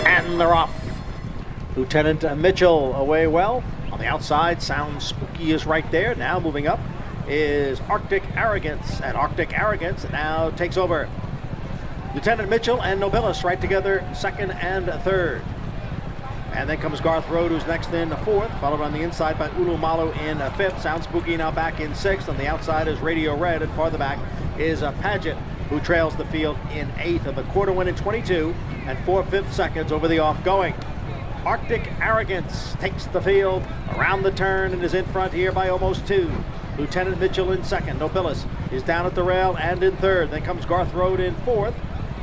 And they're off. Lieutenant Mitchell away well. On the outside, Sounds Spooky is right there. Now moving up is Arctic Arrogance, and Arctic Arrogance now takes over. Lieutenant Mitchell and Nobilis right together, second and third. And then comes Garth Road, who's next in fourth, followed on the inside by Ulu Malu in fifth. Sounds Spooky now back in sixth. On the outside is Radio Red, and farther back is Paget, who trails the field in eighth. Of the quarter win in 22 and 4/5 seconds over the off-going. Arctic Arrogance takes the field around the turn and is in front here by almost 2. Lieutenant Mitchell in second. Nobilis is down at the rail and in third. Then comes Garth Road in fourth.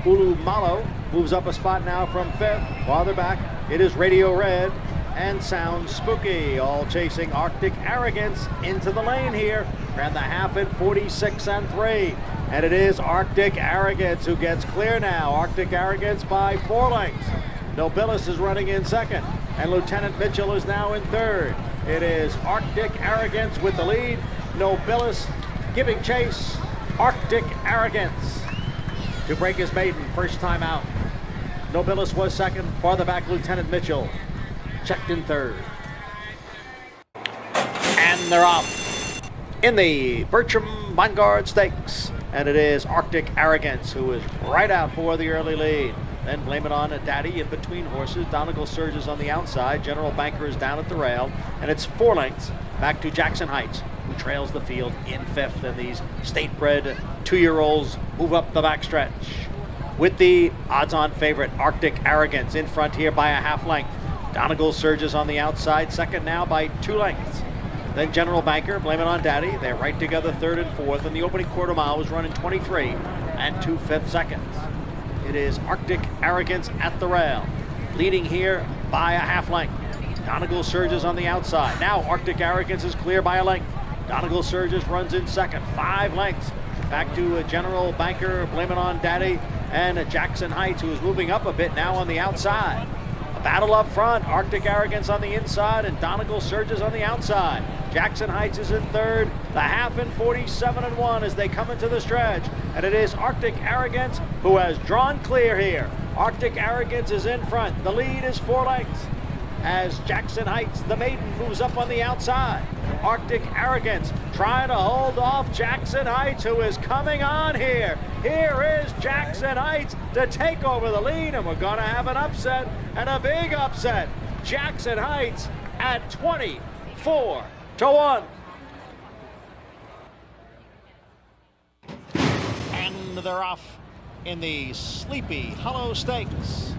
Ulu Malo moves up a spot now from fifth. Farther back, it is Radio Red and Sounds Spooky, all chasing Arctic Arrogance into the lane here. Ran the half at 46 and 3. And it is Arctic Arrogance who gets clear now. Arctic Arrogance by 4 lengths. Nobilis is running in second, and Lieutenant Mitchell is now in third. It is Arctic Arrogance with the lead. Nobilis giving chase. Arctic Arrogance to break his maiden, first time out. Nobilis was second. Farther back, Lieutenant Mitchell checked in third. And they're off in the Bertram Vanguard Stakes. And it is Arctic Arrogance who is right out for the early lead. Then blame it on Daddy in between horses. Donegal surges on the outside. General Banker is down at the rail. And it's 4 lengths back to Jackson Heights, who trails the field in fifth. And these state-bred 2-year-olds move up the backstretch with the odds-on favorite, Arctic Arrogance, in front here by a half length. Donegal surges on the outside, second now by 2 lengths. Then General Banker, blame it on Daddy. They're right together, third and fourth. And the opening quarter mile was run in 23 and 2/5 seconds. It is Arctic Arrogance at the rail, leading here by a half length. Donegal surges on the outside. Now Arctic Arrogance is clear by a length. Donegal surges, runs in second, 5 lengths. Back to General Banker, blame it on Daddy, and Jackson Heights, who is moving up a bit now on the outside. A battle up front, Arctic Arrogance on the inside, and Donegal surges on the outside. Jackson Heights is in third, the half in 47 and 1 as they come into the stretch. And it is Arctic Arrogance who has drawn clear here. Arctic Arrogance is in front. The lead is 4 lengths as Jackson Heights, the maiden, moves up on the outside. Arctic Arrogance trying to hold off Jackson Heights, who is coming on here. Here is Jackson Heights to take over the lead, and we're going to have an upset, and a big upset. Jackson Heights at 24 to 1. And they're off in the Sleepy Hollow Stakes.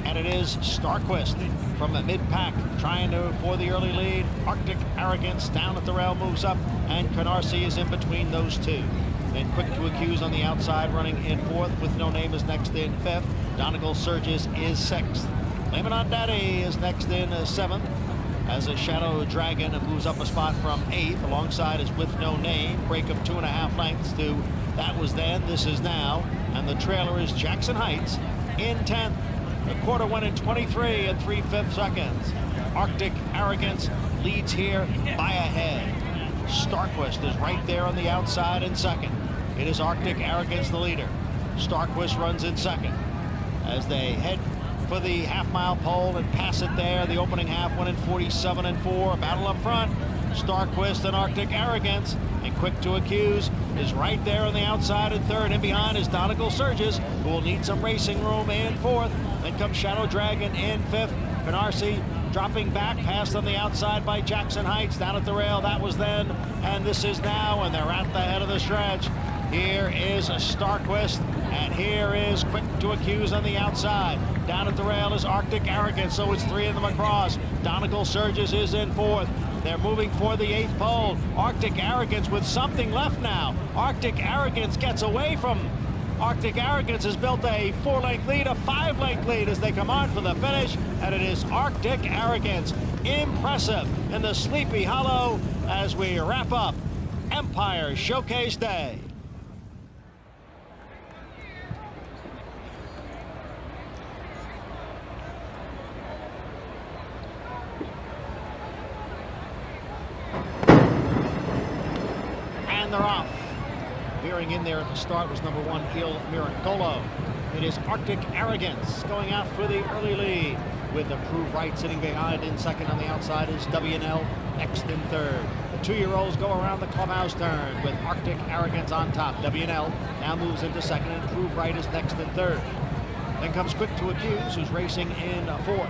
And it is Starquist from the mid-pack trying to for the early lead. Arctic Arrogance down at the rail moves up, and Canarsie is in between those two. Then Quick to Accuse on the outside, running in fourth with No Name is next in fifth. Donegal Surges is sixth. Blame It on Daddy is next in seventh, as a Shadow Dragon moves up a spot from eighth. Alongside is With No Name, break of 2.5 lengths to That Was Then, This Is Now. And the trailer is Jackson Heights in 10th. The quarter went in 23 and 3/5 seconds. Arctic Arrogance leads here by a head. Starquist is right there on the outside in second. It is Arctic Arrogance the leader. Starquist runs in second as they head for the half-mile pole and pass it there. The opening half went in 47 and 4. Battle up front. Starquist and Arctic Arrogance, and Quick to Accuse is right there on the outside in third. In behind is Donegal Surges, who will need some racing room, in fourth. Then comes Shadow Dragon in fifth. Canarsie dropping back, passed on the outside by Jackson Heights. Down at the rail, That Was Then, and This Is Now, and they're at the head of the stretch. Here is a Starquist, and here is Quick to Accuse on the outside. Down at the rail is Arctic Arrogance, so it's 3 of them across. Donegal Surges is in fourth. They're moving for the 8th pole. Arctic Arrogance with something left now. Arctic Arrogance gets away from Arctic Arrogance has built a 4-length lead, a 5-length lead as they come on for the finish, and it is Arctic Arrogance. Impressive in the Sleepy Hollow as we wrap up Empire Showcase Day. And they're off. Veering in there at the start was number 1, Il Miracolo. It is Arctic Arrogance going out for the early lead, with the Prove Right sitting behind. In second on the outside is WNL, next in third. The 2-year-olds go around the clubhouse turn with Arctic Arrogance on top. WNL now moves into second, and Prove Right is next in third. Then comes Quick to Accuse, who's racing in fourth.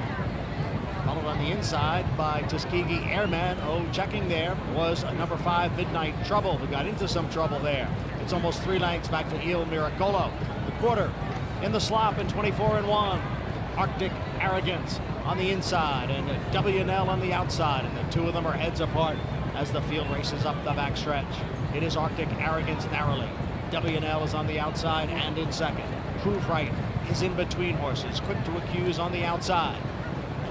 Followed on the inside by Tuskegee Airman. Oh, checking there was number 5, Midnight Trouble, who got into some trouble there. It's almost 3 lengths back to Il Miracolo. The quarter in the slop in 24-1. Arctic Arrogance on the inside and WNL on the outside, and the two of them are heads apart as the field races up the backstretch. It is Arctic Arrogance narrowly. WNL is on the outside and in second. Prove Right is in between horses. Quick to Accuse on the outside.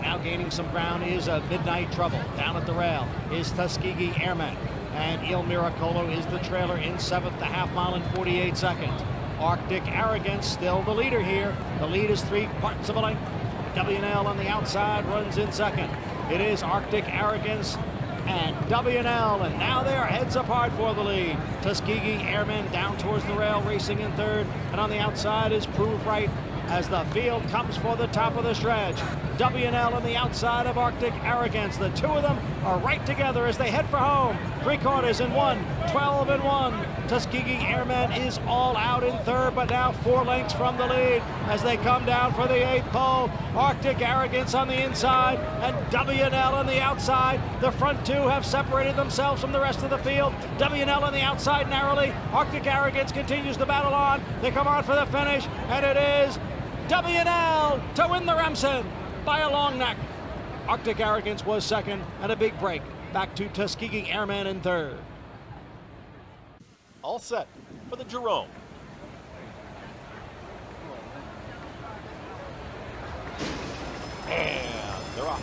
Now gaining some ground is Midnight Trouble. Down at the rail is Tuskegee Airman. And Il Miracolo is the trailer in seventh, the half mile in 48 seconds. Arctic Arrogance still the leader here. The lead is 3/4 of a length. WNL on the outside runs in second. It is Arctic Arrogance and WNL, and now they are heads apart for the lead. Tuskegee Airmen down towards the rail, racing in third, and on the outside is Prove Right as the field comes for the top of the stretch. WNL on the outside of Arctic Arrogance. The two of them are right together as they head for home. 3/4 in 1, 12-1. Tuskegee Airman is all out in third, but now 4 lengths from the lead as they come down for the 8th pole. Arctic Arrogance on the inside and WNL on the outside. The front two have separated themselves from the rest of the field. WNL on the outside narrowly. Arctic Arrogance continues to battle on. They come on for the finish, and it is WNL to win the Remsen by a long neck. Arctic Arrogance was second, and a big break back to Tuskegee Airman in third. All set for the Jerome. And they're off.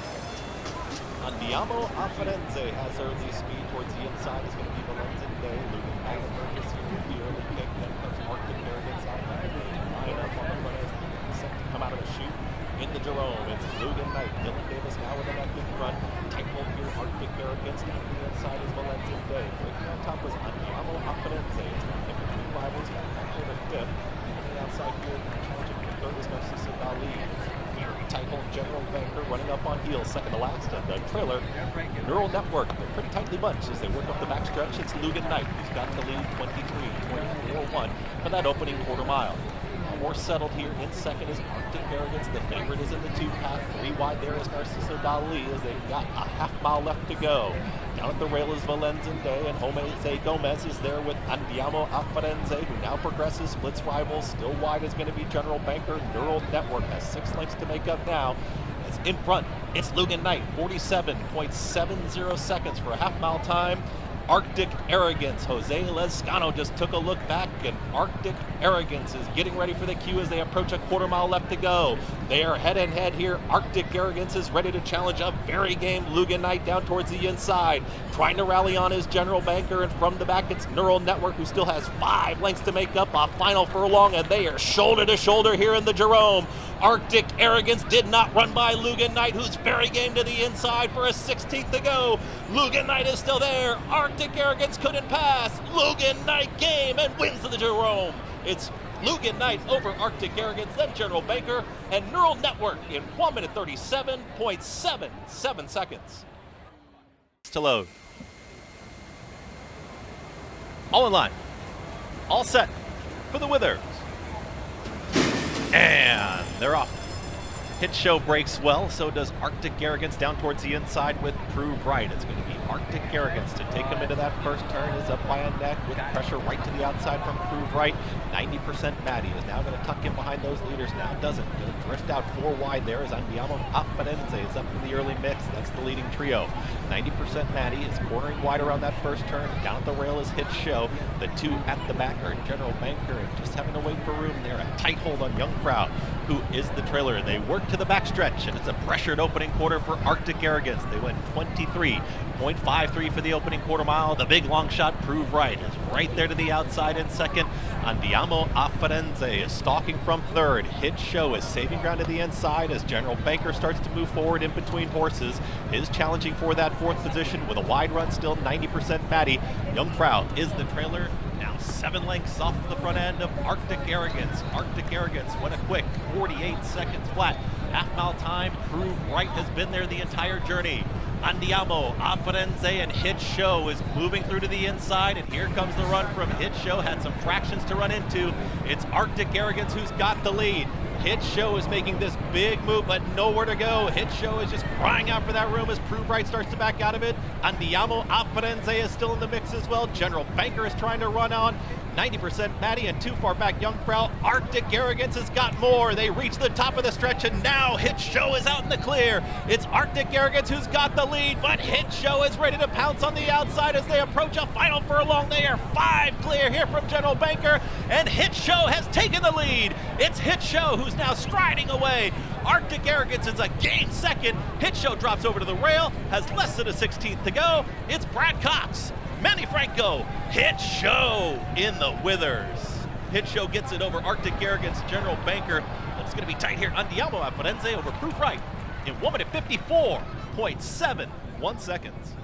Andiamo a Firenze has early speed towards the inside. Is going to be Valentin Day. Lugan Allenberg is here with the early pick. Then comes Arctic Arrogance out. Line up on the front as set to come out of the chute. In the Jerome, it's Lugan Knight. Dylan Davis now with an active run. Tight hold here, Arctic Arrogance. Down to the inside is Valentin Day. Breaking on top was Andiamo a Firenze. It's got in between rivals. Got back to the fifth. On the outside here, challenging for third is Narcissa Dali. Very tight hold, General Banker running up on heels, second to last. And the trailer, Neural Network. They're pretty tightly bunched as they work up the backstretch. It's Lugan Knight who's got the lead 23-24-1 for that opening quarter mile. More settled here in second is Arctic Arrogance. The favorite is in the 2-path. 3 wide there is Narciso Dali as they've got a half mile left to go. Down at the rail is Valentin Day, and Jose Gomez is there with Andiamo a Firenze, who now progresses, splits rivals. Still wide is going to be General Banker. Neural Network has 6 lengths to make up now. It's in front. It's Lugan Knight, 47.70 seconds for a half mile time. Arctic Arrogance. Jose Lezcano just took a look back, and Arctic Arrogance is getting ready for the cue as they approach a quarter mile left to go. They are head and head here. Arctic Arrogance is ready to challenge a very game Lugan Knight down towards the inside. Trying to rally on his General Banker, and from the back it's Neural Network, who still has 5 lengths to make up a final furlong, and they are shoulder to shoulder here in the Jerome. Arctic Arrogance did not run by Lugan Knight, who's very game to the inside for a 16th to go. Lugan Knight is still there. Arctic Arrogance couldn't pass. Lugan Knight game and wins the Jerome. It's Lugan Knight over Arctic Arrogance, then General Banker, and Neural Network in 1 minute 37.77 seconds. To load. All in line. All set for the Withers. And they're off. Hit Show breaks well, so does Arctic Arrogance down towards the inside with Prove Right. It's going to be Arctic Arrogance to take him into that first turn. Is up by a neck with pressure right to the outside from Prove Right. 90% Maddie is now going to tuck in behind those leaders. Now doesn't. Going to drift out 4 wide there as Andiamo Affarense is up in the early mix. That's the leading trio. 90% Maddie is cornering wide around that first turn. Down at the rail is Hit Show. The 2 at the back are General Banker and just having to wait for room there. A tight hold on Young Frau, who is the trailer. They work to the backstretch, and it's a pressured opening quarter for Arctic Arrogance. They went 23.53 for the opening quarter mile. The big long shot, Prove Right, is right there to the outside in second. Andiamo Affarense is stalking from third. Hit Show is saving ground to the inside as General Banker starts to move forward in between horses. Is challenging for that 4th position with a wide run still, 90% Maddie. Young Frau is the trailer. Now 7 lengths off the front end of Arctic Arrogance. Arctic Arrogance went a quick 48 seconds flat. Half-mile time. Prove Right has been there the entire journey. Andiamo Affarense and Hit Show is moving through to the inside, and here comes the run from Hit Show. Had some fractions to run into. It's Arctic Arrogance who's got the lead. Hit Show is making this big move, but nowhere to go. Hit Show is just crying out for that room as Prove Right starts to back out of it. Andiamo Affarense is still in the mix as well. General Banker is trying to run on. 90% Maddie and too far back Young Frau. Arctic Arrogance has got more. They reach the top of the stretch, and now Hit Show is out in the clear. It's Arctic Arrogance who's got the lead, but Hit Show is ready to pounce on the outside as they approach a final furlong. They are 5 clear here from General Banker, and Hit Show has taken the lead. It's Hit Show who's now striding away. Arctic Arrogance is a game second. Hit Show drops over to the rail, has less than a 16th to go. It's Brad Cox, Manny Franco, Hit Show in the withers. Hit Show gets it over Arctic Arrogance, General Banker. It's going to be tight here. Andiamo Affarense over Prove Right in 1 minute 54.71 seconds.